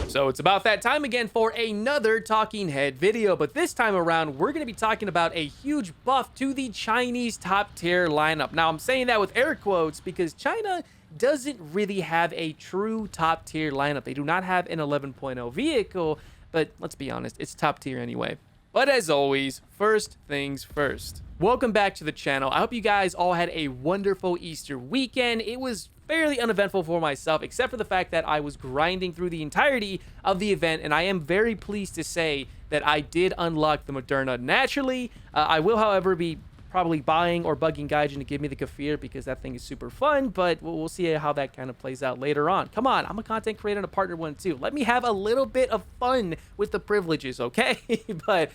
So it's about that time again for another Talking Head video, but this time around, we're going to be talking about a huge buff to the Chinese top tier lineup. Now, I'm saying that with air quotes because China doesn't really have a true top tier lineup. They do not have an 11.0 vehicle, but let's be honest, it's top tier anyway. But as always, first things first. Welcome back to the channel. I hope you guys all had a wonderful Easter weekend. It was fairly uneventful for myself, except for the fact that I was grinding through the entirety of the event, and I am very pleased to say that I did unlock the Moderna naturally. I will, however, be probably buying or bugging Gaijin to give me the Kafir because that thing is super fun, but we'll see how that kind of plays out later on. Come on, I'm a content creator and a partner one too. Let me have a little bit of fun with the privileges, okay? But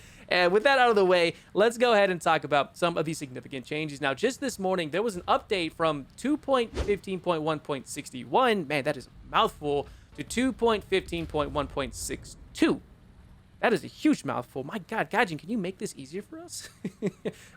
with that out of the way, let's go ahead and talk about some of these significant changes. Now, just this morning, there was an update from 2.15.1.61, man, that is a mouthful, to 2.15.1.62. That is a huge mouthful. My God, Gaijin, can you make this easier for us?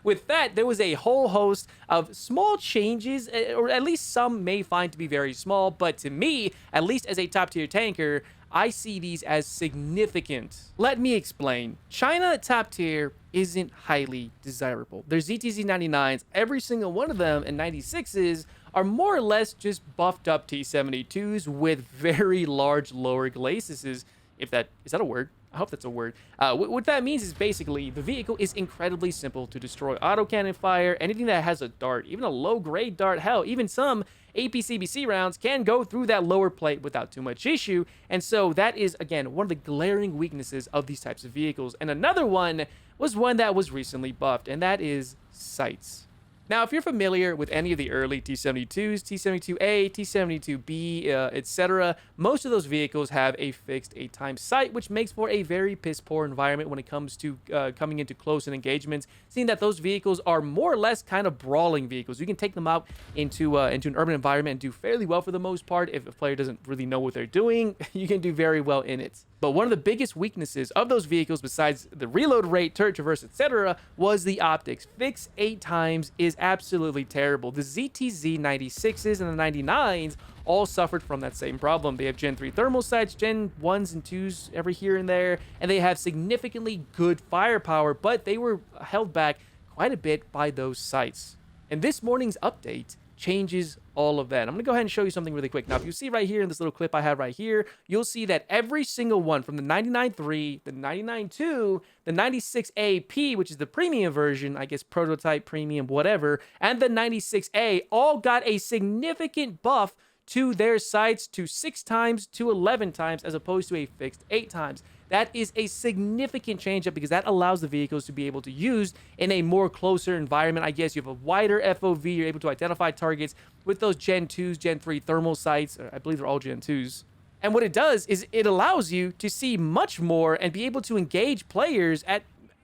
With that, there was a whole host of small changes, or at least some may find to be very small, but to me, at least as a top tier tanker, I see these as significant. Let me explain. China top tier isn't highly desirable. Their ZTZ 99s, every single one of them, and 96s are more or less just buffed up T72s with very large lower glacises. Is that a word? I hope that's a word. What that means is basically the vehicle is incredibly simple to destroy. Autocannon fire, anything that has a dart, even a low-grade dart, hell, even some APCBC rounds can go through that lower plate without too much issue. And so that is, again, one of the glaring weaknesses of these types of vehicles. And another one was one that was recently buffed, and that is sights. Now, if you're familiar with any of the early T72s, T72A, T72B, etc., most of those vehicles have a fixed 8-time sight, which makes for a very piss-poor environment when it comes to coming into close-in engagements, seeing that those vehicles are more or less kind of brawling vehicles. You can take them out into an urban environment and do fairly well for the most part. If a player doesn't really know what they're doing, you can do very well in it. But one of the biggest weaknesses of those vehicles, besides the reload rate, turret traverse, etc., was the optics. Fixed 8 times is absolutely terrible. The ZTZ 96s and the 99s all suffered from that same problem. They have Gen 3 thermal sights, Gen 1s and 2s every here and there, and they have significantly good firepower, but they were held back quite a bit by those sights. And this morning's update changes all of that. I'm going to go ahead and show you something really quick. Now, if you see right here in this little clip I have right here, you'll see that every single one from the 99.3, the 99.2, the 96 AP, which is the premium version, I guess prototype, premium, whatever, and the 96A all got a significant buff to their sights to 6 times to 11 times as opposed to a fixed 8 times. That is a significant change up because that allows the vehicles to be able to use in a more closer environment. I guess you have a wider FOV, you're able to identify targets with those Gen 2s, Gen 3 thermal sights. I believe they're all Gen 2s. And what it does is it allows you to see much more and be able to engage players at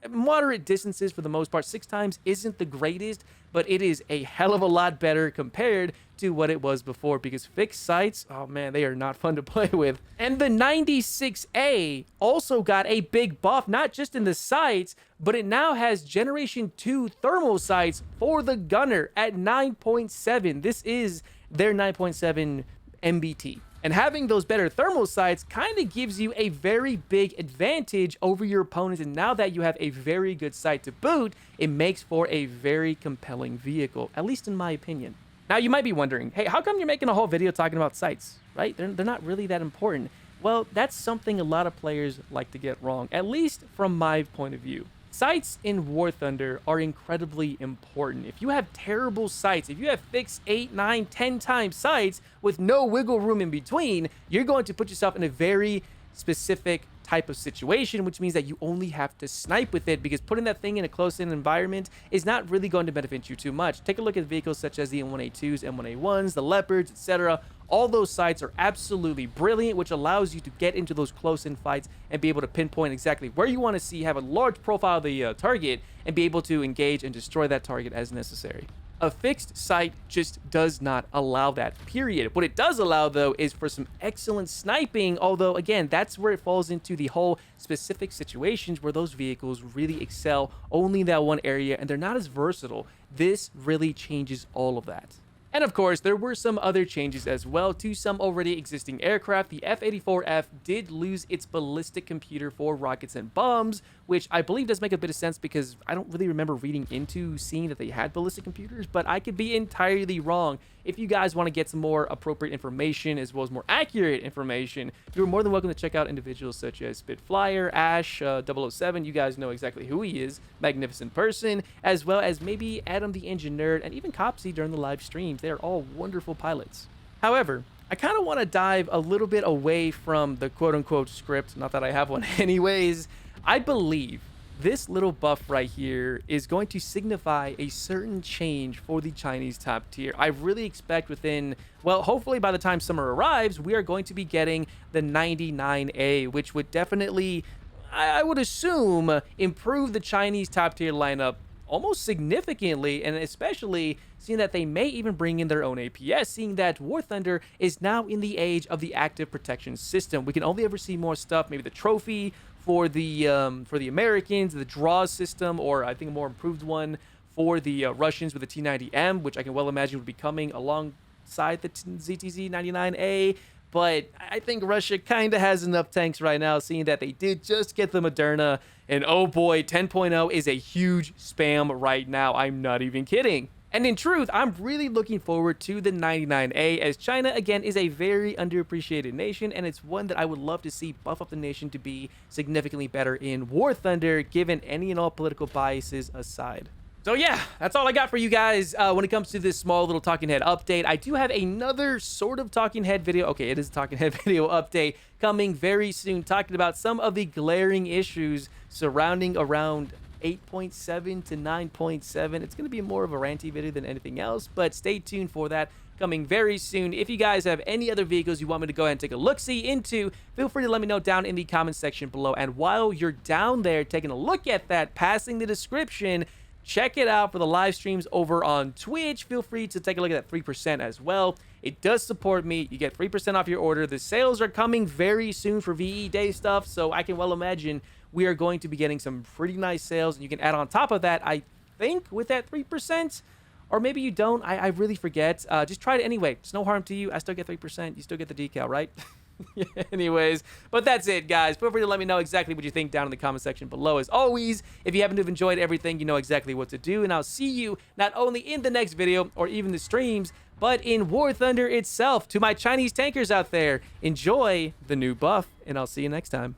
moderate distances for the most part. 6 times isn't the greatest, but it is a hell of a lot better compared to what it was before because fixed sights, oh man, they are not fun to play with. And the 96A also got a big buff, not just in the sights, but it now has Generation 2 thermal sights for the gunner at 9.7. This is their 9.7 MBT. And having those better thermal sights kind of gives you a very big advantage over your opponents. And now that you have a very good sight to boot, it makes for a very compelling vehicle, at least in my opinion. Now, you might be wondering, hey, how come you're making a whole video talking about sights, right? They're not really that important. Well, that's something a lot of players like to get wrong, at least from my point of view. Sights in War Thunder are incredibly important. If you have terrible sights, if you have fixed 8, 9, 10 times sights with no wiggle room in between, you're going to put yourself in a very specific type of situation, which means that you only have to snipe with it because putting that thing in a close-in environment is not really going to benefit you too much. Take a look at vehicles such as the M1A2s, M1A1s, the Leopards, etc. All those sights are absolutely brilliant, which allows you to get into those close-in fights and be able to pinpoint exactly where you want to see, have a large profile of the target, and be able to engage and destroy that target as necessary. A fixed sight just does not allow that, period. What it does allow, though, is for some excellent sniping, although, again, that's where it falls into the whole specific situations where those vehicles really excel only in that one area, and they're not as versatile. This really changes all of that. And of course, there were some other changes as well to some already existing aircraft. The F-84F did lose its ballistic computer for rockets and bombs, which I believe does make a bit of sense because I don't really remember reading into seeing that they had ballistic computers, but I could be entirely wrong. If you guys want to get some more appropriate information as well as more accurate information, you're more than welcome to check out individuals such as Spitflyer, Ash, 007, you guys know exactly who he is, magnificent person, as well as maybe Adam the Engineer and even Copsy during the live streams. They're all wonderful pilots. However, I kind of want to dive a little bit away from the quote-unquote script, not that I have one anyways. I believe this little buff right here is going to signify a certain change for the Chinese top tier. I really expect within, well, hopefully by the time summer arrives, we are going to be getting the 99A, which would definitely, I would assume, improve the Chinese top tier lineup almost significantly, and especially seeing that they may even bring in their own APS, seeing that War Thunder is now in the age of the active protection system. We can only ever see more stuff, maybe the trophy for the Americans, the draw system, or I think a more improved one for the Russians with the T90M, which I can well imagine would be coming alongside the ZTZ 99A. But I think Russia kind of has enough tanks right now, seeing that they did just get the Moderna. And oh boy, 10.0 is a huge spam right now. I'm not even kidding. And in truth, I'm really looking forward to the 99A, as China, again, is a very underappreciated nation, and it's one that I would love to see buff up the nation to be significantly better in War Thunder, given any and all political biases aside. So yeah, that's all I got for you guys when it comes to this small little Talking Head update. I do have another sort of Talking Head video. Okay, it is a Talking Head video update coming very soon, talking about some of the glaring issues surrounding around 8.7 to 9.7. It's going to be more of a ranty video than anything else, but stay tuned for that coming very soon. If you guys have any other vehicles you want me to go ahead and take a look-see into, feel free to let me know down in the comment section below. And while you're down there taking a look at that, passing the description, check it out for the live streams over on Twitch. Feel free to take a look at that 3% as well. It does support me. You get 3% off your order. The sales are coming very soon for VE Day stuff, so I can well imagine we are going to be getting some pretty nice sales. And you can add on top of that, I think, with that 3%. Or maybe you don't. I really forget. Just try it anyway. It's no harm to you. I still get 3%. You still get the decal, right? Anyways, but that's it, guys. Feel free to let me know exactly what you think down in the comment section below. As always, if you happen to have enjoyed everything, you know exactly what to do. And I'll see you not only in the next video or even the streams, but in War Thunder itself. To my Chinese tankers out there, enjoy the new buff, and I'll see you next time.